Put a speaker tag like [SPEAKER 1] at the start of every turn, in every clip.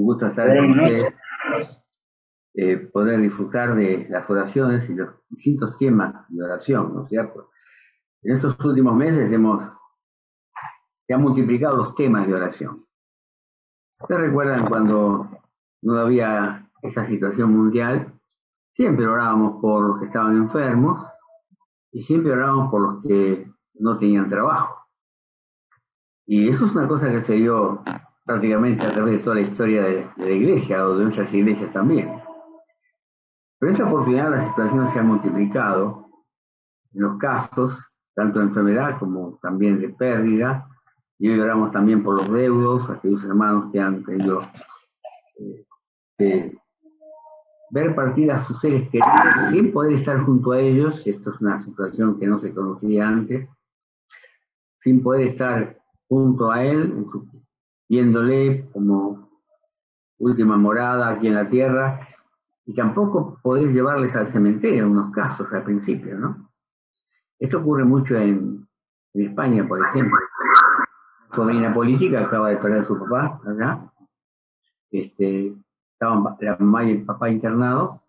[SPEAKER 1] gusto estar con ustedes, poder disfrutar de las oraciones y los distintos temas de oración, ¿no es cierto? En estos últimos meses se han multiplicado los temas de oración. ¿Ustedes recuerdan cuando no había esa situación mundial? Siempre orábamos por los que estaban enfermos y siempre orábamos por los que no tenían trabajo. Y eso es una cosa que se dio prácticamente a través de toda la historia de la iglesia, o de nuestras iglesias también. Pero en esta oportunidad la situación se ha multiplicado en los casos, tanto de enfermedad como también de pérdida, y hoy oramos también por los deudos, aquellos hermanos que han tenido que ver partir a sus seres queridos sin poder estar junto a ellos. Esto es una situación que no se conocía antes, sin poder estar junto a él, viéndole como última morada aquí en la tierra, y tampoco poder llevarles al cementerio en unos casos al principio, ¿no? Esto ocurre mucho en España, por ejemplo. Una sobrina política acaba de perder a su papá allá. Estaban la mamá y el papá internados.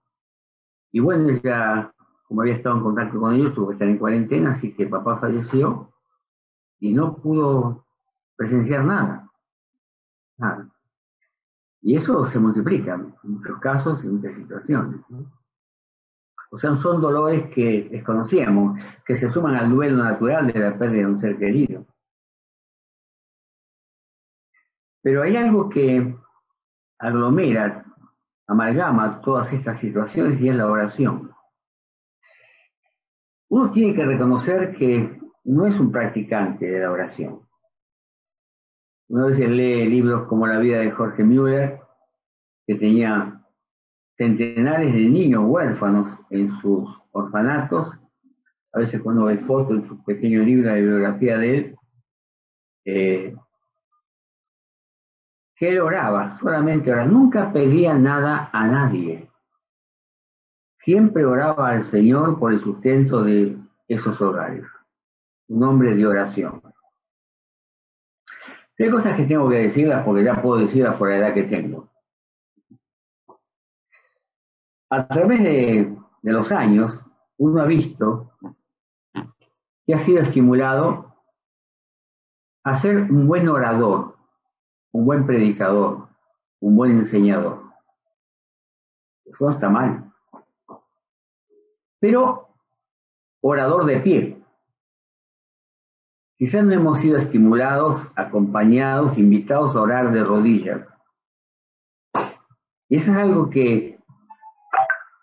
[SPEAKER 1] Y bueno, ella, como había estado en contacto con ellos, tuvo que estar en cuarentena, así que papá falleció y no pudo presenciar nada. Nada. Y eso se multiplica en muchos casos y en muchas situaciones, ¿no? O sea, son dolores que desconocíamos, que se suman al duelo natural de la pérdida de un ser querido. Pero hay algo que aglomera, amalgama todas estas situaciones y es la oración. Uno tiene que reconocer que no es un practicante de la oración. Uno a veces lee libros como La vida de Jorge Müller, que tenía centenares de niños huérfanos en sus orfanatos. A veces cuando ve fotos en su pequeño libro de biografía de él, que él oraba, solamente oraba, nunca pedía nada a nadie. Siempre oraba al Señor por el sustento de esos hogares. Un hombre de oración. Hay cosas que tengo que decirlas porque ya puedo decirlas por la edad que tengo. A través de los años, uno ha visto que ha sido estimulado a ser un buen orador, un buen predicador, un buen enseñador. Eso no está mal. Pero orador de pie. Quizás no hemos sido estimulados, acompañados, invitados a orar de rodillas. Y eso es algo que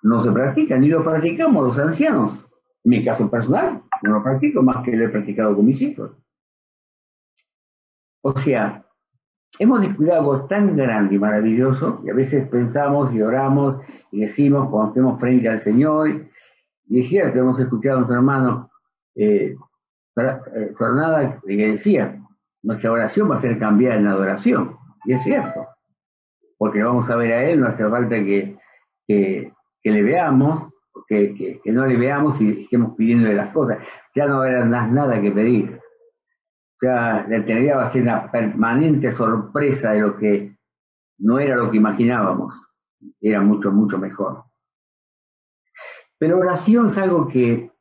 [SPEAKER 1] no se practica, ni lo practicamos los ancianos. En mi caso personal, no lo practico más que lo he practicado con mis hijos. O sea, hemos descuidado algo tan grande y maravilloso que a veces pensamos y oramos y decimos cuando estemos frente al Señor. Y es cierto, hemos escuchado a nuestro hermano Sornada que decía, nuestra oración va a ser cambiada en adoración. Y es cierto, porque lo vamos a ver a Él, no hace falta que le veamos, que no le veamos y estemos pidiéndole las cosas. Ya no habrá nada que pedir. Ya la eternidad va a ser una permanente sorpresa de lo que no era lo que imaginábamos. Era mucho, mucho mejor. Pero oración es algo que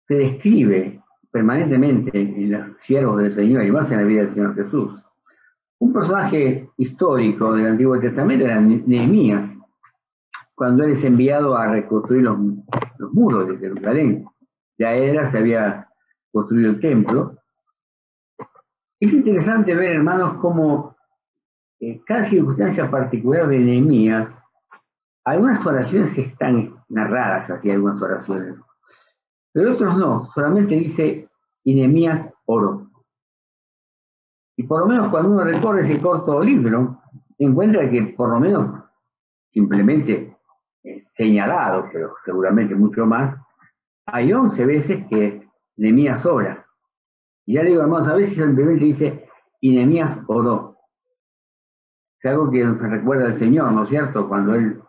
[SPEAKER 1] se describe permanentemente en los siervos del Señor y más en la vida del Señor Jesús. Un personaje histórico del Antiguo Testamento era Nehemías, cuando él es enviado a reconstruir los muros de Jerusalén. Ya se había construido el templo. Es interesante ver, hermanos, cómo cada circunstancia particular de Nehemías, algunas oraciones están narradas así, algunas oraciones, pero otros no, solamente dice, y Nehemías oró. Y por lo menos cuando uno recorre ese corto libro, encuentra que por lo menos simplemente señalado, pero seguramente mucho más, hay 11 veces que Nehemías ora. Y ya le digo, hermanos, a veces simplemente dice, y Nehemías oró. Es algo que nos recuerda al Señor, ¿no es cierto? Cuando Él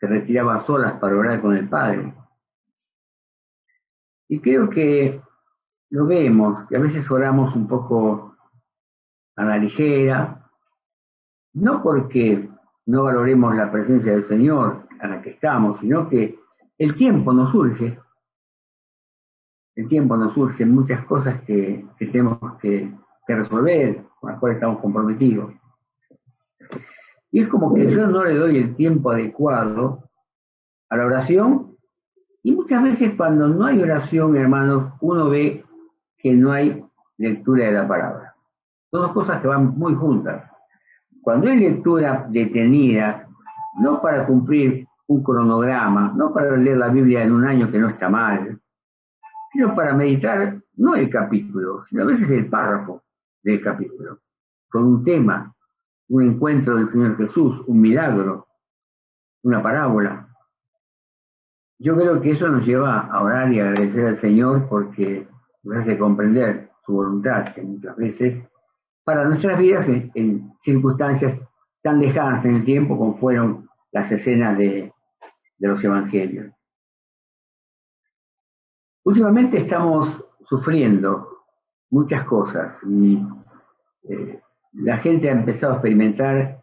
[SPEAKER 1] se retiraba a solas para orar con el Padre. Y creo que lo vemos, que a veces oramos un poco a la ligera, no porque no valoremos la presencia del Señor a la que estamos, sino que el tiempo nos surge, el tiempo nos surge muchas cosas que tenemos que resolver, con las cuales estamos comprometidos. Y es como que yo no le doy el tiempo adecuado a la oración, y muchas veces cuando no hay oración, hermanos, uno ve que no hay lectura de la palabra. Son dos cosas que van muy juntas. Cuando hay lectura detenida, no para cumplir un cronograma, no para leer la Biblia en un año, que no está mal, sino para meditar no el capítulo, sino a veces el párrafo del capítulo, con un tema, un encuentro del Señor Jesús, un milagro, una parábola. Yo creo que eso nos lleva a orar y a agradecer al Señor porque nos hace comprender su voluntad, que muchas veces para nuestras vidas en circunstancias tan lejanas en el tiempo como fueron las escenas de los evangelios. Últimamente estamos sufriendo muchas cosas y la gente ha empezado a experimentar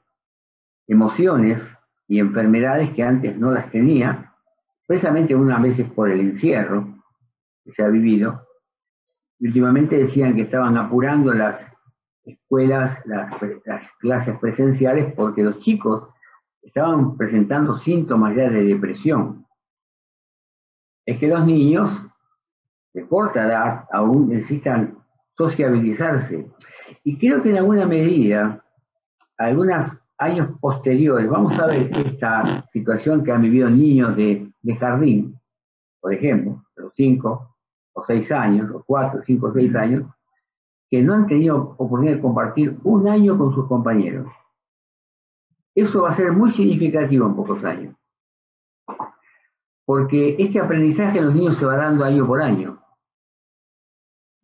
[SPEAKER 1] emociones y enfermedades que antes no las tenía, precisamente unas veces por el encierro que se ha vivido. Últimamente decían que estaban apurando las escuelas, las clases presenciales, porque los chicos estaban presentando síntomas ya de depresión. Es que los niños de corta edad aún necesitan sociabilizarse. Y creo que en alguna medida, algunos años posteriores, vamos a ver esta situación que han vivido niños de jardín, por ejemplo, de los 5 o 6 años, o 4, 5 o 6 años, que no han tenido oportunidad de compartir un año con sus compañeros. Eso va a ser muy significativo en pocos años, porque este aprendizaje en los niños se va dando año por año.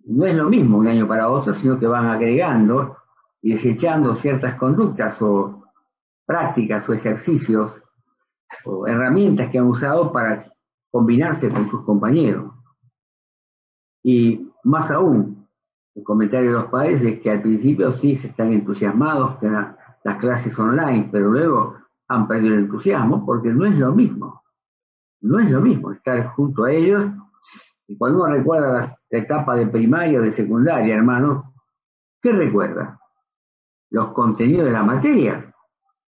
[SPEAKER 1] No es lo mismo un año para otro, sino que van agregando y desechando ciertas conductas o prácticas o ejercicios o herramientas que han usado para combinarse con sus compañeros. Y más aún, el comentario de los padres es que al principio sí se están entusiasmados con las clases online, pero luego han perdido el entusiasmo porque no es lo mismo. No es lo mismo estar junto a ellos. Y cuando uno recuerda la etapa de primaria o de secundaria, hermanos, ¿qué recuerda? Los contenidos de la materia,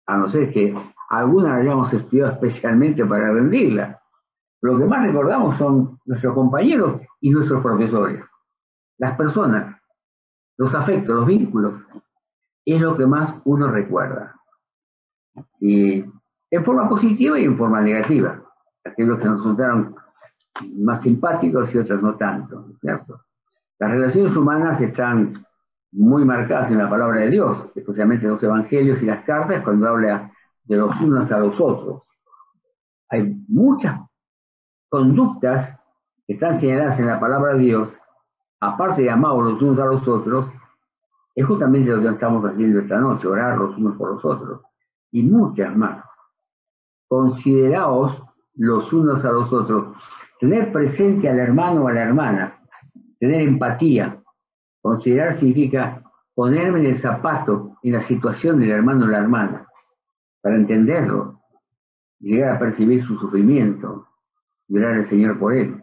[SPEAKER 1] a no ser que alguna la hayamos estudiado especialmente para rendirla. Lo que más recordamos son nuestros compañeros y nuestros profesores. Las personas, los afectos, los vínculos, es lo que más uno recuerda. Y en forma positiva y en forma negativa. Aquellos que nos resultaron más simpáticos y otros no tanto, ¿cierto? Las relaciones humanas están muy marcadas en la palabra de Dios, especialmente en los evangelios y las cartas, cuando habla de los unos a los otros. Hay muchas conductas que están señaladas en la palabra de Dios, aparte de amar los unos a los otros, es justamente lo que estamos haciendo esta noche, orar los unos por los otros, y muchas más. Consideraos los unos a los otros, tener presente al hermano o a la hermana, tener empatía. Considerar significa ponerme en el zapato, en la situación del hermano o la hermana, para entenderlo, llegar a percibir su sufrimiento, y orar al Señor por él.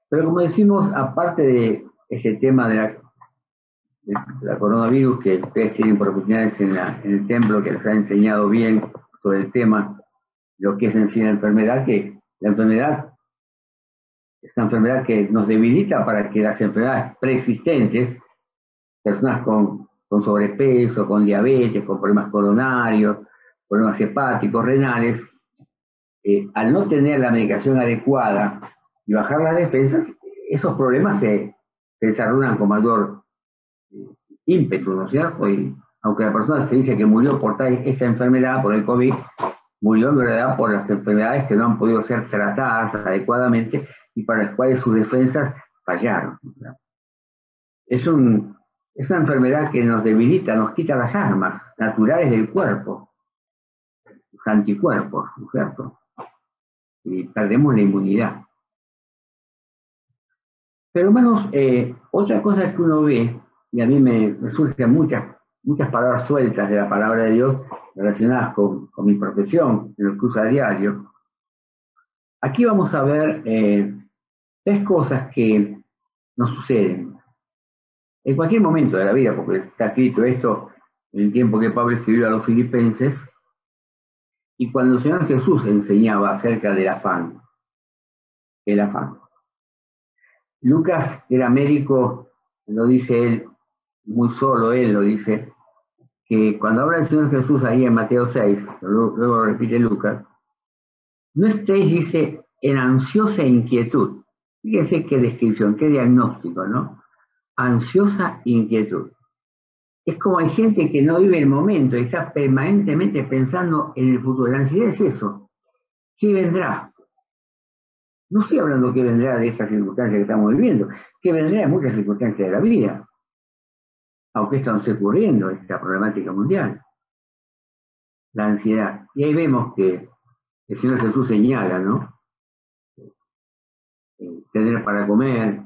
[SPEAKER 1] Pero como decimos, aparte de este tema de la coronavirus, que ustedes tienen profesionales en el templo que les ha enseñado bien sobre el tema, lo que es en sí la enfermedad, que la enfermedad es una enfermedad que nos debilita para que las enfermedades preexistentes, personas con sobrepeso, con diabetes, con problemas coronarios, problemas hepáticos, renales, al no tener la medicación adecuada y bajar las defensas, esos problemas se desarrollan con mayor ímpetu, ¿no es cierto? Y aunque la persona se dice que murió por esta enfermedad, por el COVID, murió en verdad por las enfermedades que no han podido ser tratadas adecuadamente y para las cuales sus defensas fallaron, ¿no? Es una enfermedad que nos debilita, nos quita las armas naturales del cuerpo, los anticuerpos, ¿no es cierto? Y perdemos la inmunidad. Pero hermanos, otra cosa que uno ve, y a mí me surgen muchas palabras sueltas de la palabra de Dios relacionadas con mi profesión, en lo que uso a diario. Aquí vamos a ver tres cosas que nos suceden en cualquier momento de la vida, porque está escrito esto en el tiempo que Pablo escribió a los filipenses, y cuando el Señor Jesús enseñaba acerca del afán, el afán. Lucas era médico, lo dice él, muy solo él lo dice, que cuando habla el Señor Jesús ahí en Mateo 6, luego lo repite Lucas, no estéis, dice, en ansiosa inquietud. Fíjense qué descripción, qué diagnóstico, ¿no? Ansiosa inquietud. Es como hay gente que no vive el momento y está permanentemente pensando en el futuro. La ansiedad es eso. ¿Qué vendrá? No estoy hablando que vendrá de esta circunstancia que estamos viviendo, que vendrá de muchas circunstancias de la vida. Aunque esto no esté ocurriendo, esta problemática mundial. La ansiedad. Y ahí vemos que el Señor Jesús señala, ¿no? Tener para comer,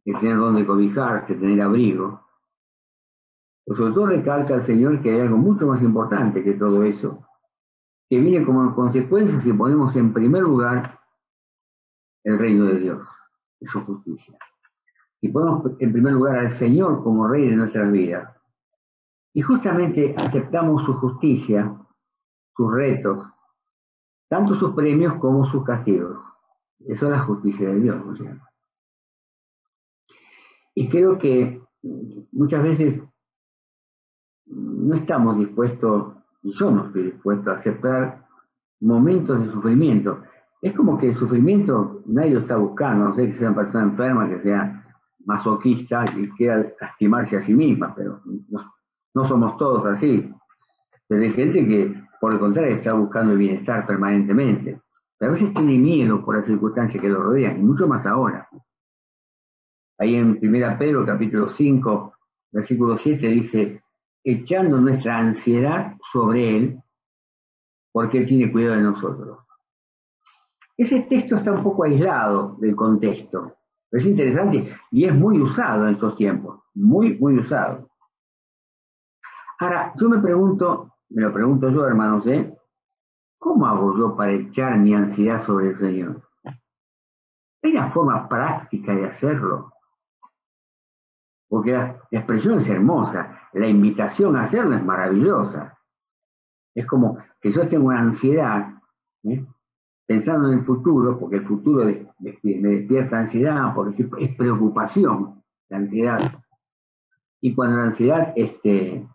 [SPEAKER 1] tener donde cobijarse, tener abrigo. Pero sobre todo recalca al Señor que hay algo mucho más importante que todo eso, que viene como consecuencia si ponemos en primer lugar el reino de Dios y su justicia. Si ponemos en primer lugar al Señor como Rey de nuestras vidas, y justamente aceptamos su justicia, sus retos, tanto sus premios como sus castigos. Eso es la justicia de Dios, ¿no es cierto? Y creo que muchas veces no estamos dispuestos, y yo no estoy dispuesto a aceptar momentos de sufrimiento. Es como que el sufrimiento nadie lo está buscando, no sé que sea una persona enferma, que sea masoquista y quiera lastimarse a sí misma, pero no somos todos así. Pero hay gente que, por el contrario, está buscando el bienestar permanentemente. Pero a veces tiene miedo por las circunstancias que lo rodean, y mucho más ahora. Ahí en 1 Pedro, capítulo 5, versículo 7, dice, echando nuestra ansiedad sobre Él, porque Él tiene cuidado de nosotros. Ese texto está un poco aislado del contexto, pero es interesante y es muy usado en estos tiempos, muy, muy usado. Ahora, yo me lo pregunto yo, hermanos, ¿cómo hago yo para echar mi ansiedad sobre el Señor? ¿Hay una forma práctica de hacerlo? Porque la expresión es hermosa, la invitación a hacerlo es maravillosa. Es como que yo tengo una ansiedad, pensando en el futuro, porque el futuro me despierta ansiedad, porque es preocupación, la ansiedad. Y cuando la ansiedad se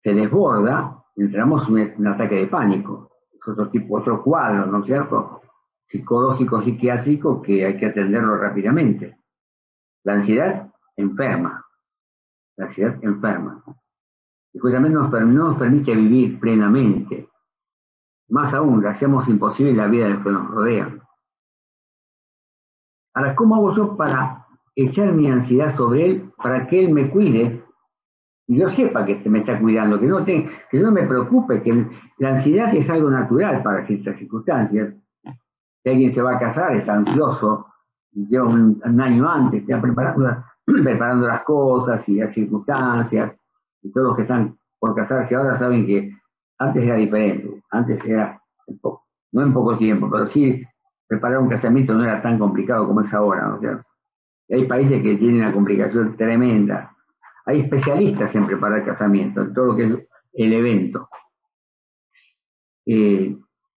[SPEAKER 1] desborda, entramos en un ataque de pánico. Es otro cuadro, ¿no es cierto? Psicológico, psiquiátrico, que hay que atenderlo rápidamente. La ansiedad enferma. La ansiedad enferma. Y justamente no nos permite vivir plenamente. Más aún, le hacemos imposible la vida de los que nos rodean. Ahora, ¿cómo hago yo para echar mi ansiedad sobre Él, para que Él me cuide y yo sepa que me está cuidando, que no me preocupe, que la ansiedad es algo natural para ciertas circunstancias? Si alguien se va a casar, está ansioso, lleva un año antes, está preparando las cosas y las circunstancias, y todos los que están por casarse ahora saben que antes era diferente, antes era no en poco tiempo, pero sí preparar un casamiento no era tan complicado como es ahora, ¿no es cierto? Hay países que tienen una complicación tremenda. Hay especialistas en preparar casamiento, en todo lo que es el evento.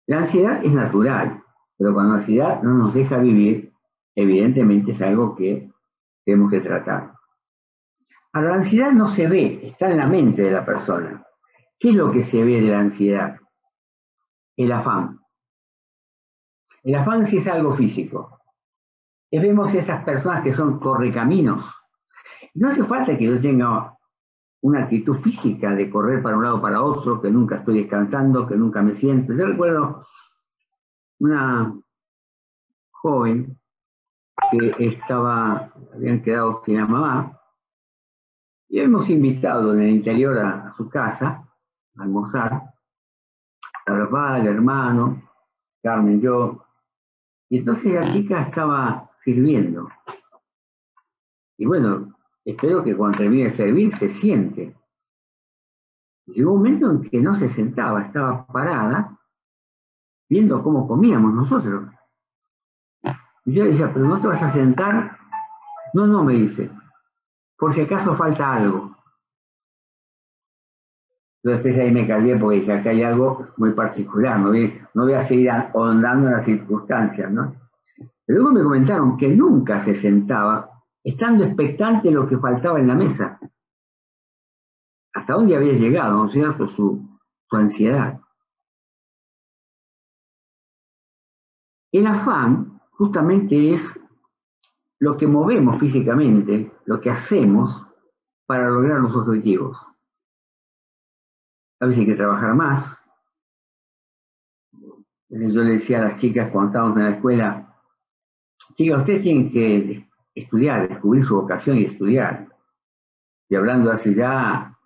[SPEAKER 1] La ansiedad es natural, pero cuando la ansiedad no nos deja vivir, evidentemente es algo que tenemos que tratar. Ahora, la ansiedad no se ve, está en la mente de la persona. ¿Qué es lo que se ve de la ansiedad? El afán. El afán sí es algo físico. Vemos esas personas que son correcaminos. No hace falta que yo tenga una actitud física de correr para un lado o para otro, que nunca estoy descansando, que nunca me siento. Yo recuerdo una joven que habían quedado sin la mamá, y hemos invitado en el interior a su casa a almorzar, la papá, el hermano, Carmen, yo, y entonces la chica estaba sirviendo. Y bueno, espero que cuando termine de servir se siente. Llegó un momento en que no se sentaba, estaba parada, viendo cómo comíamos nosotros. Y yo le decía, pero no te vas a sentar. No, no, me dice, por si acaso falta algo. Yo después ahí me callé porque dije, acá hay algo muy particular, no voy a seguir ahondando en las circunstancias, ¿no? Pero luego me comentaron que nunca se sentaba, estando expectante de lo que faltaba en la mesa. Hasta dónde había llegado, ¿no es cierto?, su ansiedad. El afán justamente es lo que movemos físicamente, lo que hacemos para lograr los objetivos. A veces hay que trabajar más. Yo le decía a las chicas cuando estábamos en la escuela, chicas, ustedes tienen que estudiar, descubrir su vocación y estudiar. Y hablando hace ya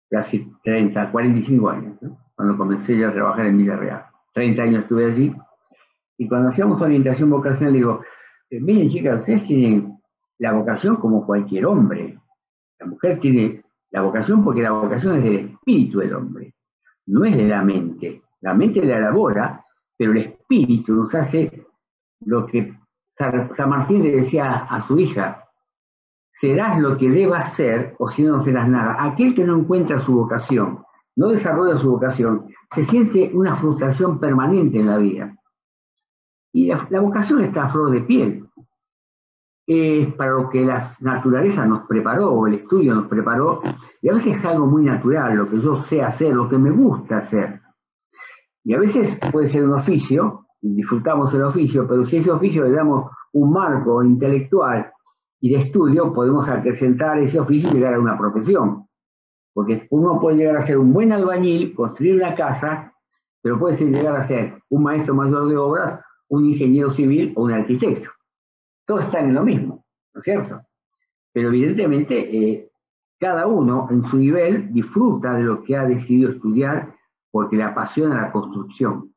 [SPEAKER 1] casi 30, 45 años, ¿no? Cuando comencé ya a trabajar en Villarreal. 30 años estuve allí. Y cuando hacíamos orientación vocacional, digo, miren chicas, ustedes tienen la vocación como cualquier hombre. La mujer tiene la vocación porque la vocación es del espíritu del hombre, no es de la mente. La mente la elabora, pero el espíritu nos hace lo que San Martín le decía a su hija, serás lo que debas ser o si no, no serás nada. Aquel que no encuentra su vocación, no desarrolla su vocación, se siente una frustración permanente en la vida. Y la vocación está a flor de piel. Es para lo que la naturaleza nos preparó, o el estudio nos preparó, y a veces es algo muy natural, lo que yo sé hacer, lo que me gusta hacer. Y a veces puede ser un oficio, disfrutamos el oficio, pero si a ese oficio le damos un marco intelectual y de estudio, podemos acrecentar ese oficio y llegar a una profesión. Porque uno puede llegar a ser un buen albañil, construir una casa, pero puede llegar a ser un maestro mayor de obras, un ingeniero civil o un arquitecto. Todos están en lo mismo, ¿no es cierto? Pero evidentemente cada uno en su nivel disfruta de lo que ha decidido estudiar porque le apasiona la construcción.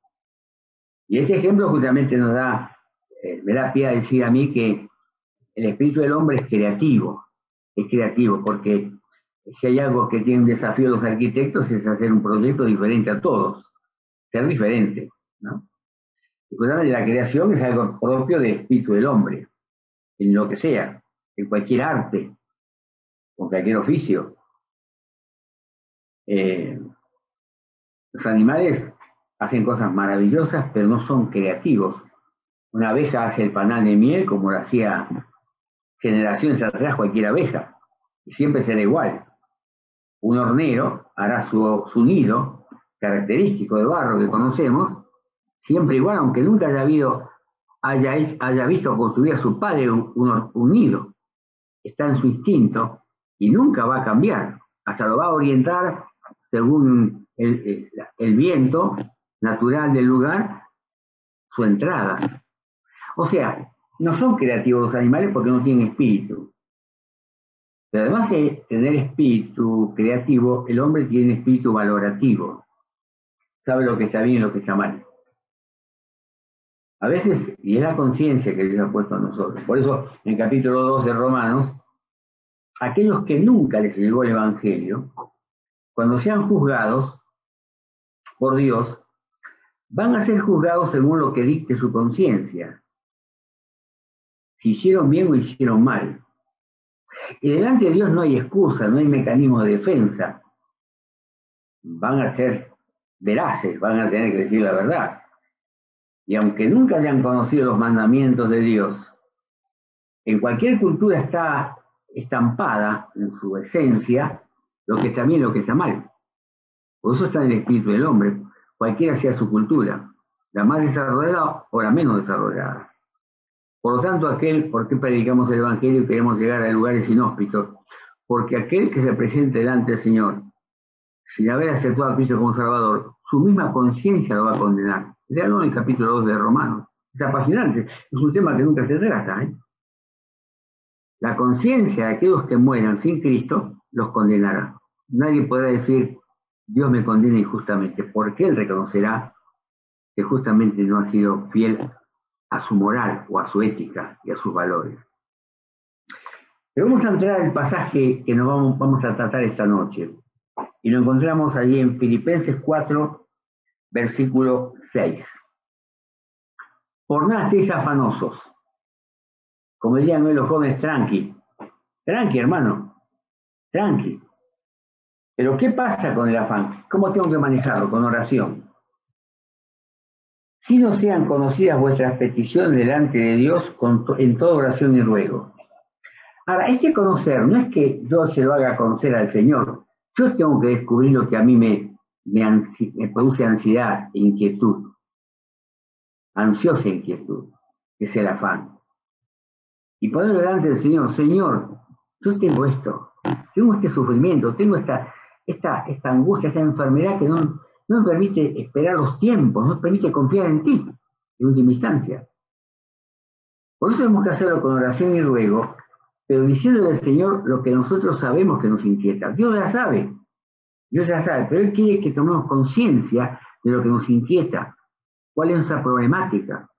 [SPEAKER 1] Y este ejemplo justamente me da pie a decir a mí que el espíritu del hombre es creativo porque si hay algo que tiene un desafío a los arquitectos es hacer un proyecto diferente a todos, ser diferente, ¿no? Y justamente la creación es algo propio del espíritu del hombre, en lo que sea, en cualquier arte, con cualquier oficio. Los animales hacen cosas maravillosas, pero no son creativos. Una abeja hace el panal de miel como lo hacía generaciones atrás cualquier abeja, y siempre será igual. Un hornero hará su nido característico de barro que conocemos, siempre igual, aunque nunca haya visto construir a su padre un nido. Está en su instinto y nunca va a cambiar, hasta lo va a orientar según el viento natural del lugar, su entrada. O sea, no son creativos los animales porque no tienen espíritu. Pero además de tener espíritu creativo, el hombre tiene espíritu valorativo. Sabe lo que está bien y lo que está mal. A veces, y es la conciencia que Dios ha puesto a nosotros. Por eso, en el capítulo 2 de Romanos, aquellos que nunca les llegó el Evangelio, cuando sean juzgados por Dios, van a ser juzgados según lo que dicte su conciencia. Si hicieron bien o hicieron mal. Y delante de Dios no hay excusa, no hay mecanismo de defensa. Van a ser veraces, van a tener que decir la verdad. Y aunque nunca hayan conocido los mandamientos de Dios, en cualquier cultura está estampada en su esencia lo que está bien y lo que está mal. Por eso está en el espíritu del hombre, cualquiera sea su cultura, la más desarrollada o la menos desarrollada. Por lo tanto, ¿por qué predicamos el Evangelio y queremos llegar a lugares inhóspitos? Porque aquel que se presente delante del Señor, sin haber aceptado a Cristo como Salvador, su misma conciencia lo va a condenar. Léalo en el capítulo 2 de Romanos. Es apasionante, es un tema que nunca se trata, ¿eh? La conciencia de aquellos que mueran sin Cristo los condenará. Nadie podrá decir, Dios me condena injustamente, porque Él reconocerá que justamente no ha sido fiel a su moral o a su ética y a sus valores. Pero vamos a entrar al pasaje que nos vamos a tratar esta noche. Y lo encontramos allí en Filipenses 4, versículo 6. Por nada estéis afanosos. Como dirían hoy los jóvenes, tranqui. Tranqui, hermano. Tranqui. Pero ¿qué pasa con el afán? ¿Cómo tengo que manejarlo? Con oración. Si no sean conocidas vuestras peticiones delante de Dios en toda oración y ruego. Ahora, este conocer no es que yo se lo haga conocer al Señor. Yo tengo que descubrir lo que a mí me produce ansiedad e inquietud. Ansiosa inquietud, que es el afán. Y ponerlo delante del Señor. Señor, yo tengo esto. Tengo este sufrimiento. Tengo esta angustia, esta enfermedad que no me permite esperar los tiempos. No me permite confiar en ti, en última instancia. Por eso tenemos que hacerlo con oración y ruego, pero diciéndole al Señor lo que nosotros sabemos que nos inquieta. Dios ya sabe, pero Él quiere que tomemos conciencia de lo que nos inquieta, cuál es nuestra problemática,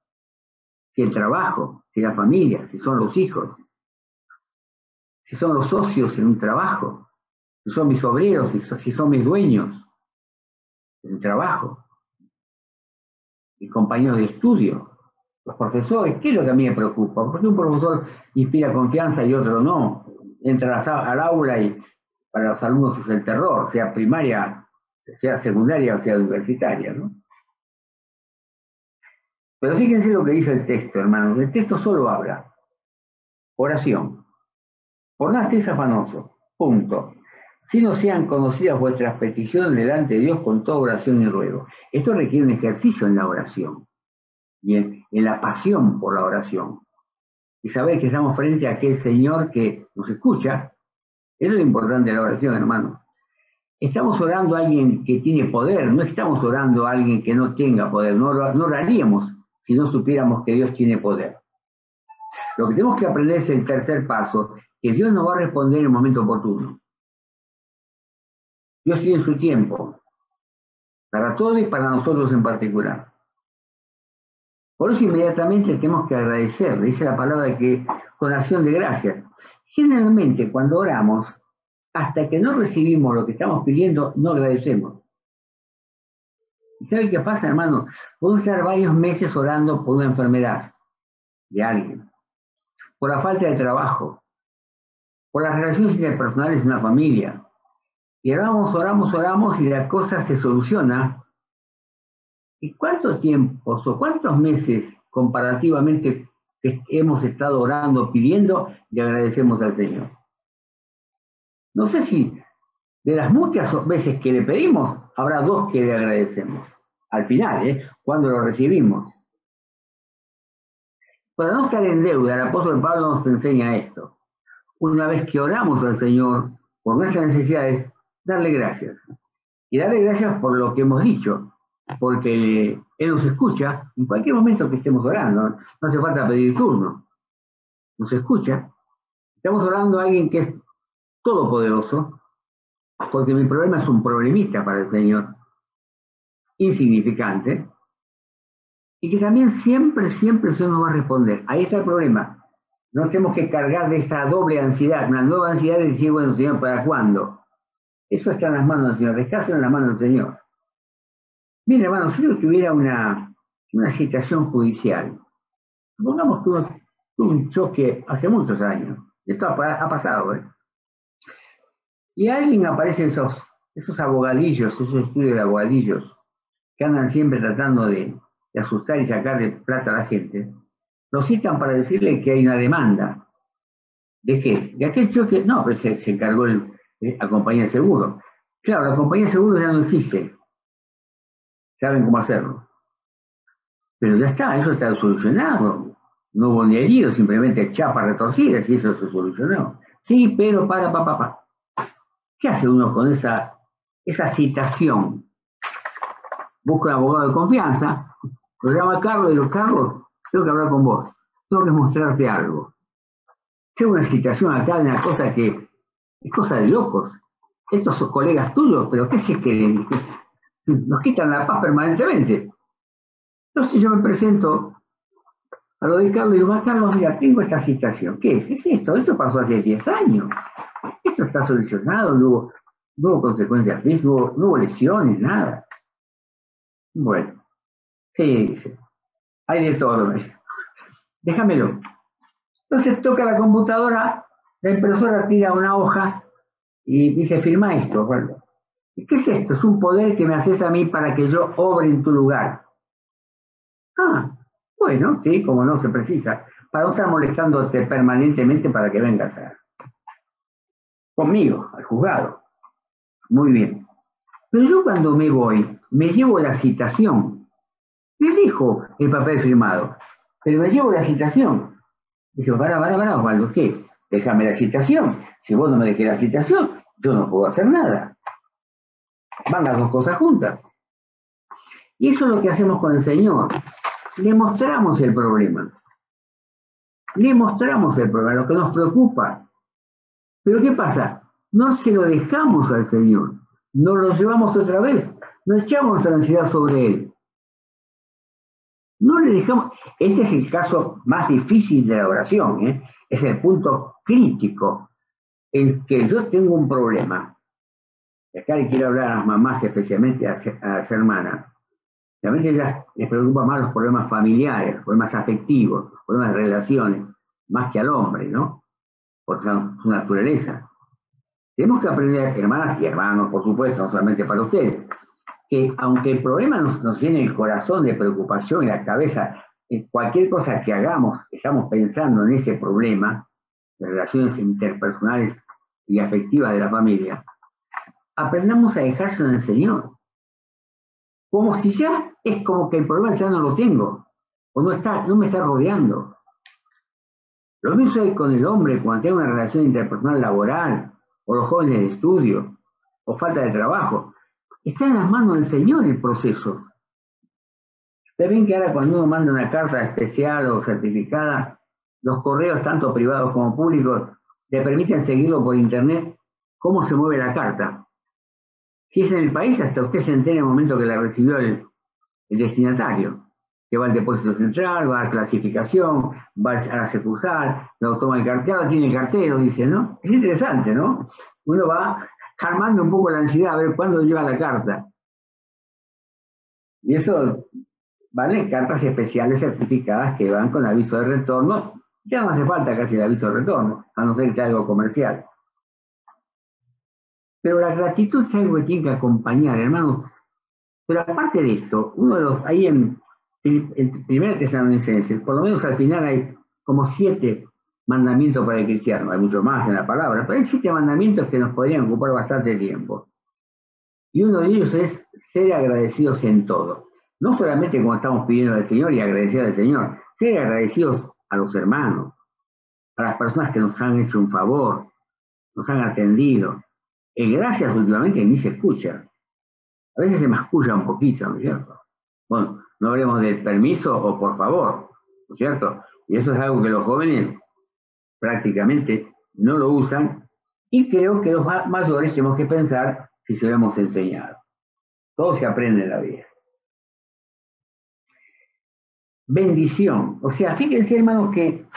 [SPEAKER 1] si el trabajo, si la familia, si son los hijos, si son los socios en un trabajo, si son mis obreros, si son mis dueños en el trabajo, mis compañeros de estudio, los profesores. ¿Qué es lo que a mí me preocupa? ¿Por qué un profesor inspira confianza y otro no? Entra al aula y para los alumnos es el terror, sea primaria, sea secundaria o sea universitaria, ¿no? Pero fíjense lo que dice el texto, hermanos. El texto solo habla. Oración. Por nada estéis afanosos. Punto. Si no sean conocidas vuestras peticiones delante de Dios con toda oración y ruego. Esto requiere un ejercicio en la oración. Y en la pasión por la oración. Y saber que estamos frente a aquel Señor que nos escucha. Eso es lo importante de la oración, hermano. Estamos orando a alguien que tiene poder, no estamos orando a alguien que no tenga poder. No oraríamos si no supiéramos que Dios tiene poder. Lo que tenemos que aprender es el tercer paso, que Dios nos va a responder en el momento oportuno. Dios tiene su tiempo, para todos y para nosotros en particular. Por eso inmediatamente tenemos que agradecer, dice la palabra que con acción de gracias. Generalmente cuando oramos, hasta que no recibimos lo que estamos pidiendo, no agradecemos. ¿Y sabe qué pasa, hermano? Podemos estar varios meses orando por una enfermedad de alguien, por la falta de trabajo, por las relaciones interpersonales en la familia. Y oramos y la cosa se soluciona. ¿Y cuánto tiempo o cuántos meses comparativamente hemos estado orando, pidiendo y agradecemos al Señor? No sé si de las muchas veces que le pedimos, habrá 2 que le agradecemos. Al final, cuando lo recibimos. Para no estar en deuda, el apóstol Pablo nos enseña esto. Una vez que oramos al Señor por nuestras necesidades, darle gracias. Y darle gracias por lo que hemos dicho, porque Él nos escucha en cualquier momento que estemos orando. No hace falta pedir turno. Nos escucha. Estamos orando a alguien que es todopoderoso, porque mi problema es un problemita para el Señor, insignificante, y que también siempre el Señor nos va a responder. Ahí está el problema. No tenemos que cargar de esa doble ansiedad, una nueva ansiedad de decir, bueno, Señor, ¿para cuándo? Eso está en las manos del Señor, descansen en las manos del Señor. Mire, hermano, si yo tuviera una citación judicial, supongamos que uno tuvo un choque hace muchos años, esto ha pasado, y alguien aparece esos abogadillos, esos estudios de abogadillos, que andan siempre tratando de asustar y sacarle plata a la gente, lo citan para decirle que hay una demanda. ¿De qué? De aquel choque, no, pero se encargó la compañía de seguro. Claro, la compañía de seguro ya no existe. Saben cómo hacerlo. Pero ya está, eso está solucionado. No hubo ni herido, simplemente chapas retorcidas y eso se solucionó. Sí, pero para. ¿Qué hace uno con esa citación? Busca un abogado de confianza, lo llama a Carlos y dice, Carlos, tengo que hablar con vos, tengo que mostrarte algo. Tengo una citación acá de una cosa que es cosa de locos. Estos son colegas tuyos, pero ¿qué se quieren? Nos quitan la paz permanentemente. Entonces yo me presento a lo de Carlos y digo, Carlos, mira, tengo esta citación. ¿Qué es? Es esto pasó hace 10 años. Esto está solucionado, luego no hubo consecuencias físicas, no hubo lesiones, nada. Bueno, sí, dice, hay de todo, me dice. Déjamelo. Entonces toca la computadora, la impresora tira una hoja y dice, firma esto, Osvaldo. ¿Qué es esto? Es un poder que me haces a mí para que yo obre en tu lugar. Ah, bueno, sí, como no se precisa. Para no estar molestándote permanentemente para que vengas conmigo, al juzgado. Muy bien. Pero yo cuando me voy, me llevo la citación. Le dejo el papel firmado, pero me llevo la citación. Dice, para, Osvaldo, ¿qué? Déjame la citación. Si vos no me dejás la citación, yo no puedo hacer nada. Van las dos cosas juntas. Y eso es lo que hacemos con el Señor. Le mostramos el problema. Le mostramos el problema, lo que nos preocupa. Pero ¿qué pasa? No se lo dejamos al Señor. No lo llevamos otra vez. No echamos nuestra ansiedad sobre Él. No le dejamos. Este es el caso más difícil de la oración. Es el punto crítico en que yo tengo un problema. Y acá le quiero hablar a las mamás, especialmente a las hermanas. Realmente a ellas les preocupan más los problemas familiares, los problemas afectivos, los problemas de relaciones, más que al hombre, ¿no? Por su naturaleza. Tenemos que aprender, hermanas y hermanos, por supuesto, no solamente para ustedes, que aunque el problema nos llene el corazón de preocupación y la cabeza, en cualquier cosa que hagamos, estamos pensando en ese problema, de relaciones interpersonales y afectivas de la familia, aprendamos a dejárselo en el Señor. Como si ya es como que el problema ya no lo tengo, o no me está rodeando. Lo mismo es con el hombre cuando tiene una relación interpersonal laboral, o los jóvenes de estudio, o falta de trabajo. Está en las manos del Señor el proceso. Ustedes ven que ahora cuando uno manda una carta especial o certificada, los correos, tanto privados como públicos, le permiten seguirlo por internet, cómo se mueve la carta. Si es en el país, hasta usted se entera en el momento que la recibió el destinatario, que va al depósito central, va a clasificación, va a la sucursal, lo toma el cartero, tiene el cartero, dice, ¿no? Es interesante, ¿no? Uno va calmando un poco la ansiedad a ver cuándo lleva la carta. Y eso vale cartas especiales certificadas que van con aviso de retorno. Ya no hace falta casi el aviso de retorno, a no ser que sea algo comercial. Pero la gratitud es algo que tiene que acompañar, hermano. Pero aparte de esto, uno de los, ahí en Primera Tesalonicenses, por lo menos al final hay como 7 mandamientos para el cristiano, hay mucho más en la palabra, pero hay 7 mandamientos que nos podrían ocupar bastante tiempo. Y uno de ellos es ser agradecidos en todo. No solamente como estamos pidiendo al Señor y agradecidos al Señor, ser agradecidos a los hermanos, a las personas que nos han hecho un favor, nos han atendido. El gracias últimamente ni se escucha. A veces se masculla un poquito, ¿no es cierto? Bueno, no hablemos de permiso o por favor, ¿no es cierto? Y eso es algo que los jóvenes prácticamente no lo usan y creo que los mayores tenemos que pensar si se lo hemos enseñado. Todo se aprende en la vida. Bendición. O sea, fíjense, hermanos, que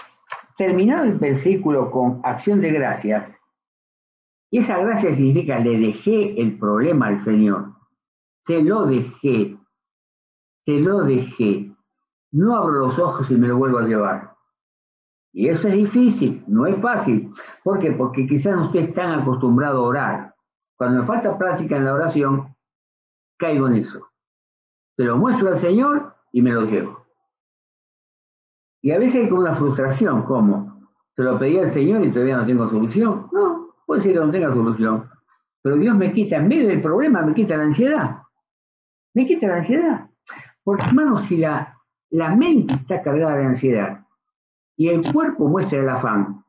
[SPEAKER 1] terminado el versículo con acción de gracias, y esa gracia significa le dejé el problema al Señor. Se lo dejé. Se lo dejé. No abro los ojos y me lo vuelvo a llevar. Y eso es difícil, no es fácil. ¿Por qué? Porque quizás no estés tan acostumbrado a orar. Cuando me falta práctica en la oración, caigo en eso. Se lo muestro al Señor y me lo llevo. Y a veces hay como una frustración, ¿cómo? Se lo pedí al Señor y todavía no tengo solución. No, puede ser que no tenga solución. Pero Dios me quita, en medio del problema, me quita la ansiedad. Me quita la ansiedad. Porque, hermano, si la mente está cargada de ansiedad y el cuerpo muestra el afán,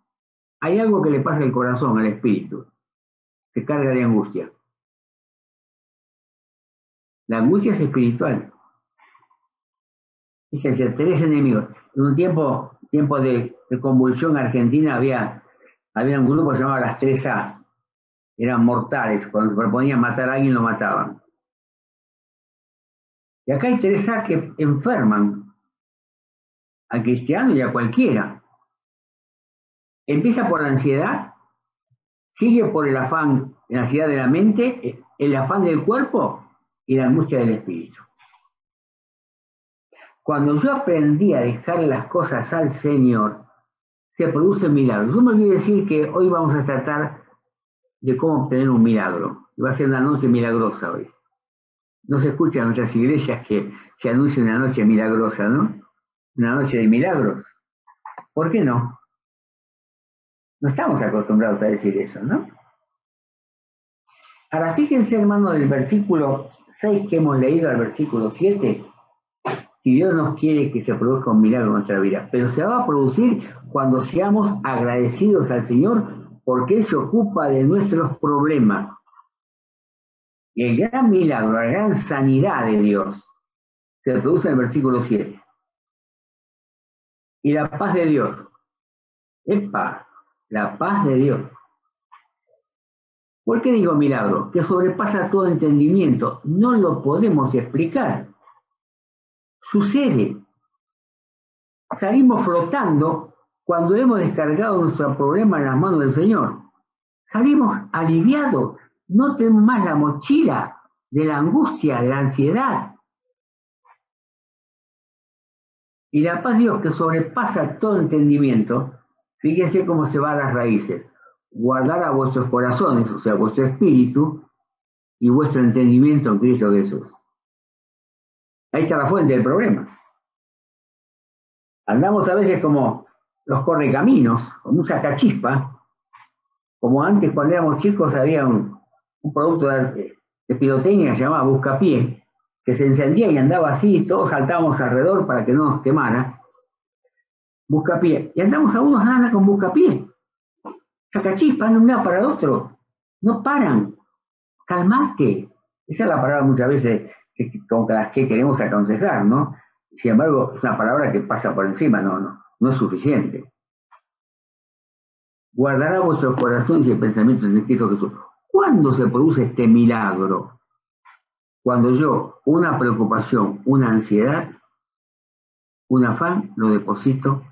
[SPEAKER 1] hay algo que le pasa al corazón, al espíritu. Se carga de angustia. La angustia es espiritual. Fíjense, 3 enemigos. En un tiempo de convulsión argentina había un grupo que se llamaba las 3A. Eran mortales. Cuando se proponían matar a alguien, lo mataban. Y acá hay 3A que enferman al cristiano y a cualquiera. Empieza por la ansiedad, sigue por el afán la ansiedad de la mente, el afán del cuerpo y la angustia del espíritu. Cuando yo aprendí a dejar las cosas al Señor, se produce un milagro. Yo me olvidé decir que hoy vamos a tratar de cómo obtener un milagro. Va a ser una noche milagrosa hoy. No se escucha en nuestras iglesias que se anuncia una noche milagrosa, ¿no? Una noche de milagros. ¿Por qué no? No estamos acostumbrados a decir eso, ¿no? Ahora, fíjense, hermano, del versículo 6 que hemos leído al versículo 7, si Dios nos quiere que se produzca un milagro en nuestra vida, pero se va a producir cuando seamos agradecidos al Señor porque Él se ocupa de nuestros problemas. Y el gran milagro, la gran sanidad de Dios, se produce en el versículo 7. Y la paz de Dios. ¡Epa! La paz de Dios. ¿Por qué digo milagro? Que sobrepasa todo entendimiento. No lo podemos explicar. Sucede. Salimos flotando cuando hemos descargado nuestro problema en las manos del Señor. Salimos aliviados. No tenemos más la mochila de la angustia, de la ansiedad. Y la paz de Dios que sobrepasa todo entendimiento, fíjense cómo se va a las raíces. Guardar a vuestros corazones, o sea, vuestro espíritu y vuestro entendimiento en Cristo Jesús. Ahí está la fuente del problema. Andamos a veces como los correcaminos, como un sacachispa, como antes cuando éramos chicos había un producto de pirotecnia llamado buscapié, que se encendía y andaba así, todos saltábamos alrededor para que no nos quemara. Buscapié. Y andamos a unos nada con buscapié. Sacachispa, de un lado para el otro. No paran. Calmate. Esa es la palabra muchas veces con las que queremos aconsejar, ¿no? Sin embargo, es una palabra que pasa por encima, no es suficiente. Guardará vuestros corazones y pensamientos en Cristo Jesús. ¿Cuándo se produce este milagro? Cuando yo, una preocupación, una ansiedad, un afán, lo deposito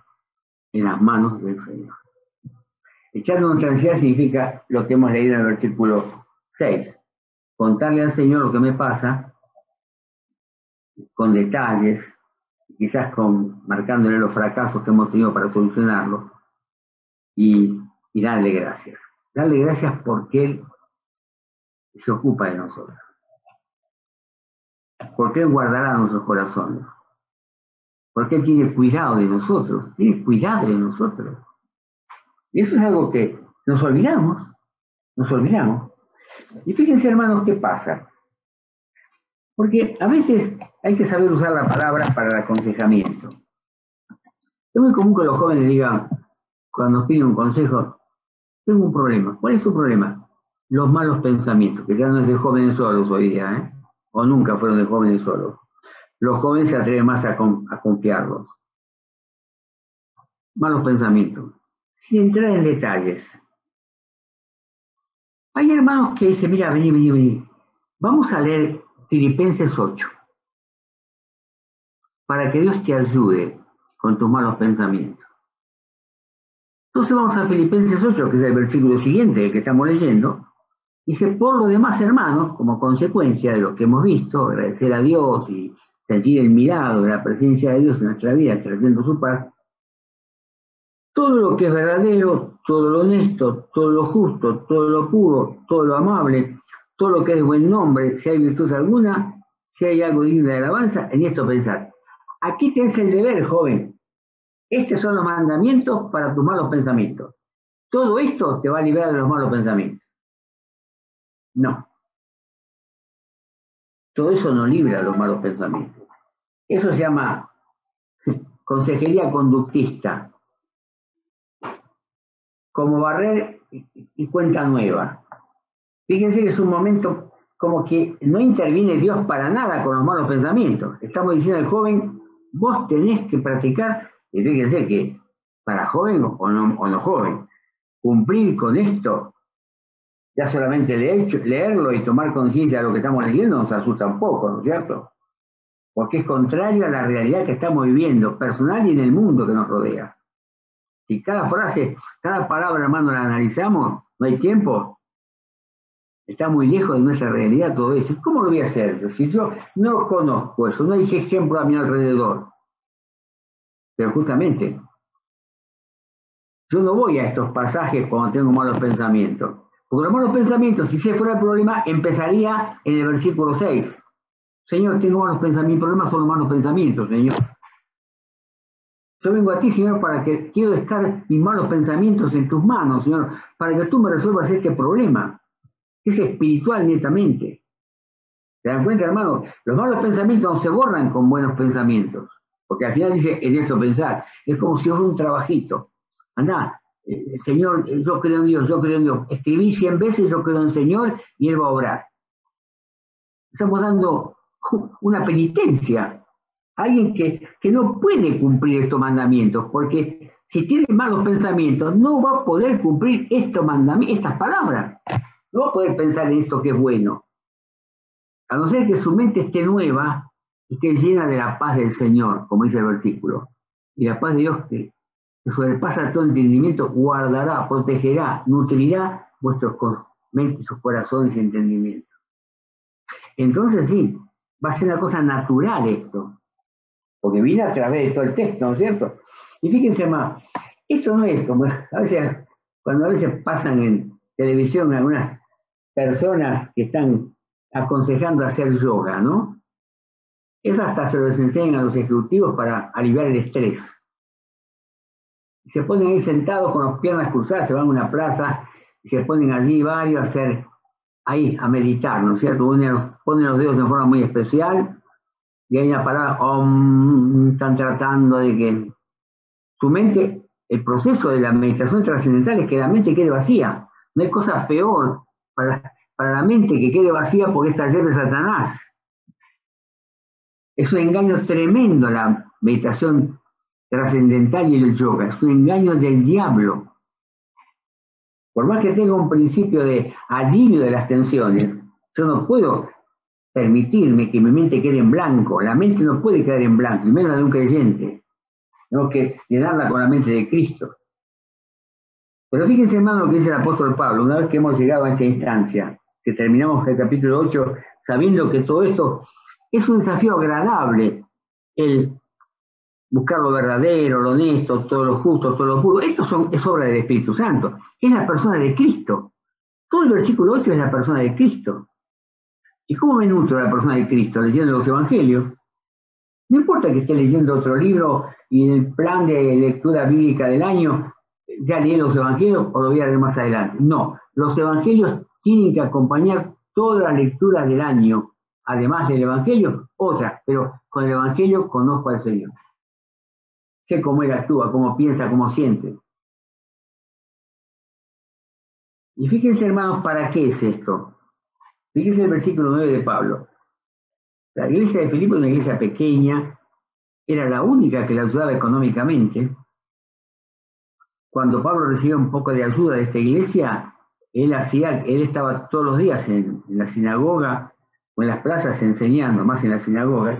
[SPEAKER 1] en las manos del Señor. Echando nuestra ansiedad significa lo que hemos leído en el versículo 6. Contarle al Señor lo que me pasa, con detalles, quizás marcándole los fracasos que hemos tenido para solucionarlo, y darle gracias. Darle gracias porque Él se ocupa de nosotros. Porque Él guardará nuestros corazones. Porque Él tiene cuidado de nosotros. Tiene cuidado de nosotros. Y eso es algo que nos olvidamos. Nos olvidamos. Y fíjense, hermanos, qué pasa. Porque a veces hay que saber usar la palabra para el aconsejamiento. Es muy común que los jóvenes digan, cuando nos piden un consejo, tengo un problema. ¿Cuál es tu problema? Los malos pensamientos, que ya no es de jóvenes solos hoy día, ¿eh? O nunca fueron de jóvenes solos. Los jóvenes se atreven más a confiarlos. Malos pensamientos. Sin entrar en detalles. Hay hermanos que dicen, mira, vení. Vamos a leer Filipenses 8. Para que Dios te ayude con tus malos pensamientos. Entonces vamos a Filipenses 8, que es el versículo siguiente, el que estamos leyendo. Dice, por lo demás, hermanos, como consecuencia de lo que hemos visto, agradecer a Dios y sentir el milagro de la presencia de Dios en nuestra vida, trayendo su paz, todo lo que es verdadero, todo lo honesto, todo lo justo, todo lo puro, todo lo amable, todo lo que es de buen nombre, si hay virtud alguna, si hay algo digno de alabanza, en esto pensar. Aquí tienes el deber, joven. Estos son los mandamientos para tus malos pensamientos. Todo esto te va a liberar de los malos pensamientos. No. Todo eso no libra los malos pensamientos. Eso se llama consejería conductista. Como barrer y cuenta nueva. Fíjense que es un momento como que no interviene Dios para nada con los malos pensamientos. Estamos diciendo al joven, vos tenés que practicar, y fíjense que para joven o no joven, cumplir con esto, ya solamente leerlo y tomar conciencia de lo que estamos leyendo nos asusta un poco, ¿no es cierto? Porque es contrario a la realidad que estamos viviendo, personal y en el mundo que nos rodea. Si cada frase, cada palabra, hermano, la analizamos, no hay tiempo, Está muy lejos de nuestra realidad todo eso. ¿Cómo lo voy a hacer? Si yo no conozco eso, no hay ejemplo a mi alrededor. Pero justamente, yo no voy a estos pasajes cuando tengo malos pensamientos. Porque los malos pensamientos, si ese fuera el problema, empezaría en el versículo 6. Señor, tengo malos pensamientos. Mi problema son los malos pensamientos, Señor. Yo vengo a ti, Señor, para que quiero dejar mis malos pensamientos en tus manos, Señor, para que tú me resuelvas este problema. Es espiritual netamente. ¿Se dan cuenta, hermano? Los malos pensamientos no se borran con buenos pensamientos. Porque al final dice, en esto pensar. Es como si fuera un trabajito. Andá, Señor, yo creo en Dios, yo creo en Dios. Escribí 100 veces, yo creo en el Señor, y Él va a obrar. Estamos dando una penitencia a alguien que no puede cumplir estos mandamientos, porque si tiene malos pensamientos, no va a poder cumplir estos mandamientos, estas palabras. No va a poder pensar en esto que es bueno. A no ser que su mente esté nueva y esté llena de la paz del Señor, como dice el versículo. Y la paz de Dios que sobrepasa todo entendimiento, guardará, protegerá, nutrirá vuestros mentes, sus corazones y entendimientos. Entonces sí, va a ser una cosa natural esto, porque viene a través de todo el texto, ¿no es cierto? Y fíjense más, esto no es como a veces, cuando a veces pasan en televisión algunas personas que están aconsejando hacer yoga, ¿no? Eso hasta se los enseñan a los ejecutivos para aliviar el estrés. Y se ponen ahí sentados con las piernas cruzadas, se van a una plaza y se ponen allí varios a hacer, ahí, a meditar, ¿no es cierto? Ponen los dedos en forma muy especial y hay una palabra, están tratando de que su mente, el proceso de la meditación trascendental es que la mente quede vacía. No hay cosa peor para la mente que quede vacía porque es taller de Satanás. Es un engaño tremendo la meditación trascendental y el yoga. Es un engaño del diablo. Por más que tenga un principio de alivio de las tensiones, yo no puedo permitirme que mi mente quede en blanco. La mente no puede quedar en blanco, y menos la de un creyente. Tengo que llenarla con la mente de Cristo. Pero fíjense, hermano, lo que dice el apóstol Pablo, una vez que hemos llegado a esta instancia, que terminamos el capítulo 8, sabiendo que todo esto es un desafío agradable, el buscar lo verdadero, lo honesto, todo lo justo, todo lo puro. Esto es obra del Espíritu Santo, es la persona de Cristo. Todo el versículo 8 es la persona de Cristo. ¿Y cómo me nutro de la persona de Cristo? Leyendo los evangelios. No importa que esté leyendo otro libro y en el plan de lectura bíblica del año ya leí los evangelios o lo voy a leer más adelante. No, los evangelios tienen que acompañar toda la lectura del año, además del evangelio, otra, pero con el evangelio conozco al Señor. Sé cómo Él actúa, cómo piensa, cómo siente. Y fíjense, hermanos, ¿para qué es esto? Fíjense el versículo 9 de Pablo. La iglesia de Filipo es una iglesia pequeña, era la única que la ayudaba económicamente. Cuando Pablo recibía un poco de ayuda de esta iglesia, él estaba todos los días en la sinagoga o en las plazas enseñando, más en la sinagoga,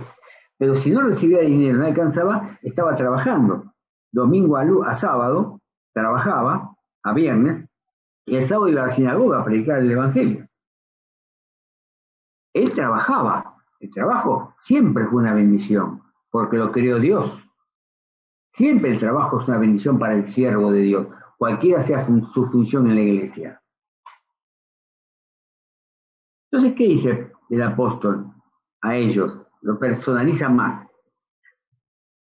[SPEAKER 1] pero si no recibía dinero, no alcanzaba, estaba trabajando. Domingo a sábado trabajaba, a viernes, y el sábado iba a la sinagoga a predicar el evangelio. Él trabajaba, el trabajo siempre fue una bendición, porque lo creó Dios. Siempre el trabajo es una bendición para el siervo de Dios, cualquiera sea su función en la iglesia. Entonces, ¿qué dice el apóstol a ellos? Lo personaliza más.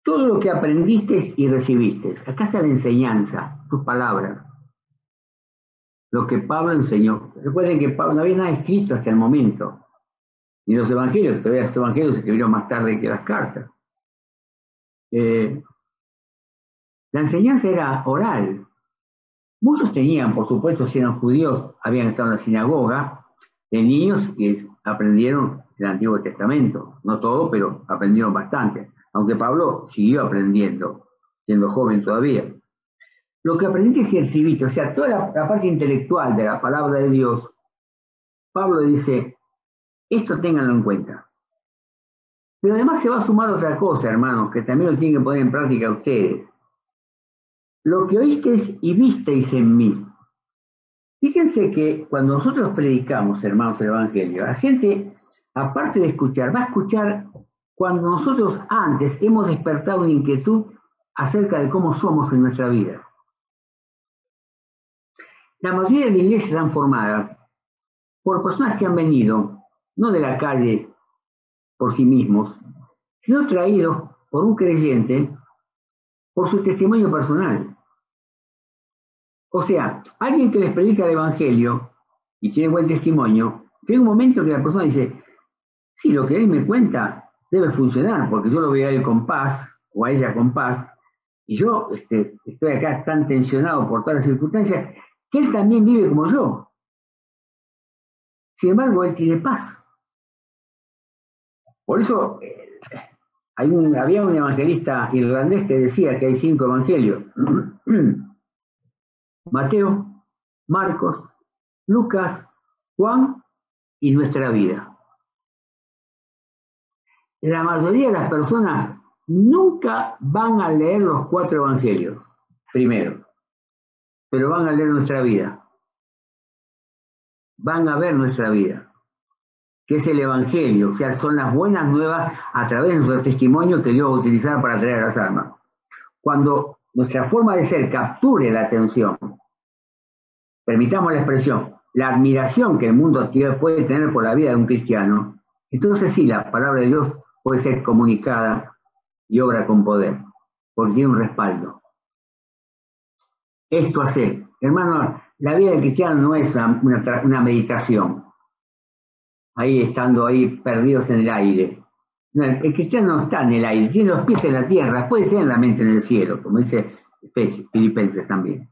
[SPEAKER 1] Todo lo que aprendiste y recibiste. Acá está la enseñanza, tus palabras. Lo que Pablo enseñó. Recuerden que Pablo no había nada escrito hasta el momento. Ni los evangelios, todavía los evangelios se escribieron más tarde que las cartas. La enseñanza era oral. Muchos tenían, por supuesto, si eran judíos, habían estado en la sinagoga, de niños que aprendieron el Antiguo Testamento. No todo, pero aprendieron bastante. Aunque Pablo siguió aprendiendo, siendo joven todavía. Lo que aprendiste es el civismo, o sea, toda la parte intelectual de la palabra de Dios, Pablo dice, esto ténganlo en cuenta. Pero además se va a sumar otra cosa, hermanos, que también lo tienen que poner en práctica ustedes. Lo que oísteis y visteis en mí, Fíjense que cuando nosotros predicamos, hermanos, el Evangelio, la gente, aparte de escuchar, va a escuchar cuando nosotros antes hemos despertado una inquietud acerca de cómo somos en nuestra vida. La mayoría de las iglesias están formadas por personas que han venido, no de la calle por sí mismos, sino traídos por un creyente por su testimonio personal. O sea, alguien que les predica el Evangelio y tiene buen testimonio, llega un momento que la persona dice, sí, lo que él me cuenta debe funcionar, porque yo lo veo a él con paz, o a ella con paz, y yo estoy acá tan tensionado por todas las circunstancias, que él también vive como yo. Sin embargo, él tiene paz. Por eso había un evangelista irlandés que decía que hay 5 evangelios. Mateo, Marcos, Lucas, Juan y nuestra vida. La mayoría de las personas nunca van a leer los 4 evangelios, primero, pero van a leer nuestra vida. Van a ver nuestra vida, que es el evangelio, o sea, son las buenas nuevas a través de nuestro testimonio que Dios va a utilizar para traer a las almas. Cuando nuestra forma de ser capture la atención, permitamos la expresión, la admiración que el mundo puede tener por la vida de un cristiano, entonces sí, la palabra de Dios puede ser comunicada y obra con poder, porque tiene un respaldo. Esto hace, hermano, la vida del cristiano no es una meditación, ahí estando ahí perdidos en el aire. No, el cristiano no está en el aire, tiene los pies en la tierra, puede ser en la mente en el cielo, como dice Filipenses también.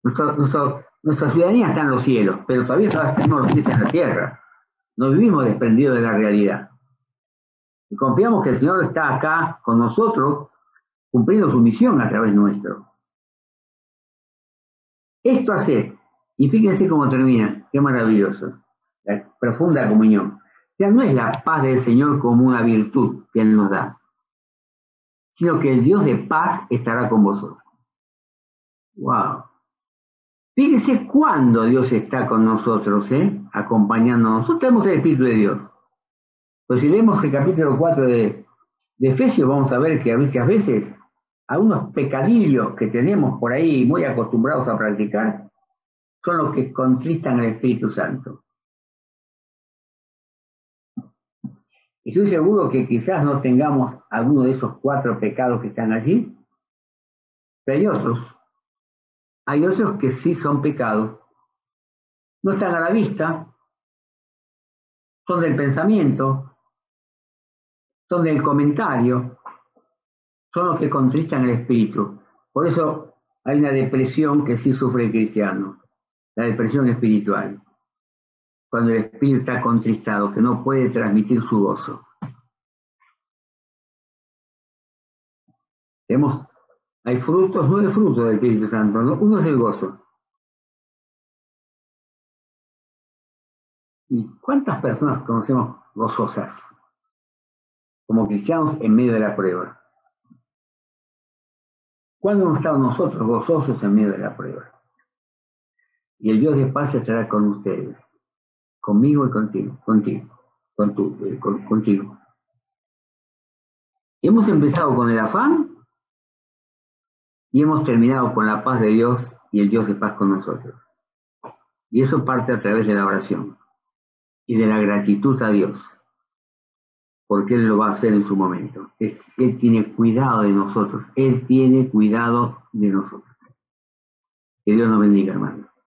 [SPEAKER 1] Nuestra ciudadanía está en los cielos, pero todavía tenemos los pies en la tierra. No vivimos desprendidos de la realidad. Y confiamos que el Señor está acá con nosotros, cumpliendo su misión a través nuestro. Esto hace, y fíjense cómo termina, qué maravilloso, la profunda comunión. Ya no es la paz del Señor como una virtud que Él nos da, sino que el Dios de paz estará con vosotros. ¡Wow! Fíjese cuándo Dios está con nosotros, acompañándonos. Nosotros tenemos el Espíritu de Dios. Pues si leemos el capítulo 4 de Efesios, vamos a ver que muchas veces algunos pecadillos que tenemos por ahí muy acostumbrados a practicar son los que contristan al Espíritu Santo. Estoy seguro que quizás no tengamos alguno de esos 4 pecados que están allí, pero hay otros. Hay otros que sí son pecados. No están a la vista, son del pensamiento, son del comentario, son los que contristan el espíritu. Por eso hay una depresión que sí sufre el cristiano, la depresión espiritual, cuando el espíritu está contristado, que no puede transmitir su gozo. Hay frutos, 9 frutos del Espíritu Santo, ¿no? Uno es el gozo. ¿Y cuántas personas conocemos gozosas como cristianos en medio de la prueba? ¿Cuándo hemos estado nosotros gozosos en medio de la prueba? Y el Dios de paz estará con ustedes, conmigo y contigo. Hemos empezado con el afán y hemos terminado con la paz de Dios y el Dios de paz con nosotros. Y eso parte a través de la oración y de la gratitud a Dios, porque Él lo va a hacer en su momento. Él tiene cuidado de nosotros. Él tiene cuidado de nosotros. Que Dios nos bendiga, hermanos.